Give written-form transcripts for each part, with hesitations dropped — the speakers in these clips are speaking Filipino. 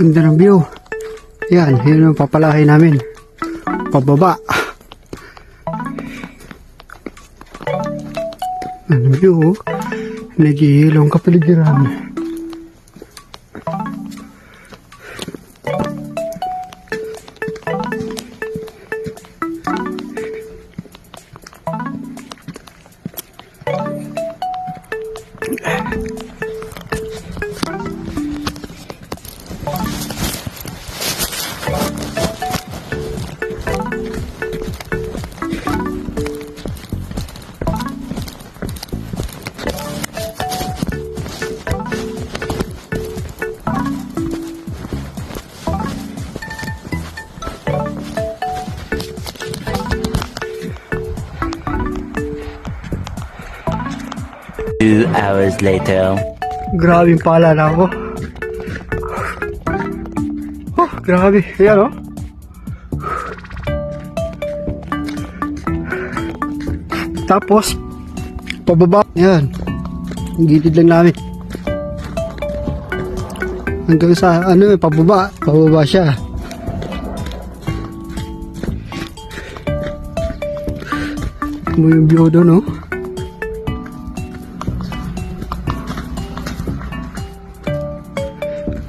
Ganda ng view. Yan, yun ang papalahay namin. Pababa. Ang view, nag-iilong kapaligiran. Two hours later. Grabe yung pala na ako. Oh, grabe. Ayan oh. Tapos, pababa. Ayan. Ang gilid lang namin. Hanggang sa, pababa. Pababa siya. Mo yung view doon oh.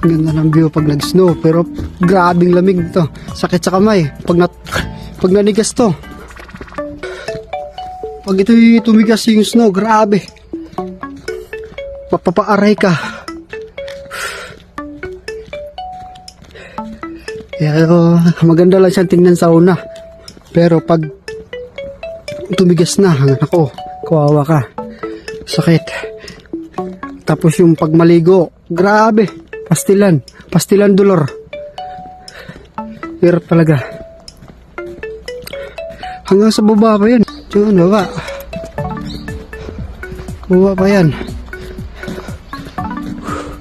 Ganda ng view pag nag-snow, pero grabing lamig to. Sakit sa kamay pag nanigas to. Pag ito tumigas yung snow, grabe. Papapaaray ka. Pero maganda lang siyang tingnan sa una. Pero pag tumigas na, ako, kawawa ka. Sakit. Tapos yung pagmaligo, grabe. Pastilan dolor. Hirap talaga. Hanggang sa baba pa yan. Diyan, baba. Baba pa yan.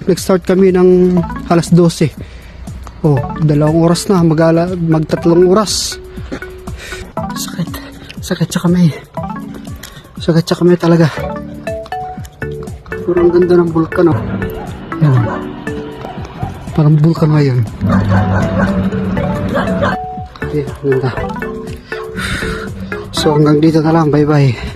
Nag-start kami ng alas 12. Oh, 2 oras na. Mag-3 oras. Sakit sa kamay. Sakit sa kamay talaga. Pero ang ganda ng bulkan, oh. Yan. Parang bulkan ngayon. Ayan, ganda. So hanggang dito na lang. Bye bye.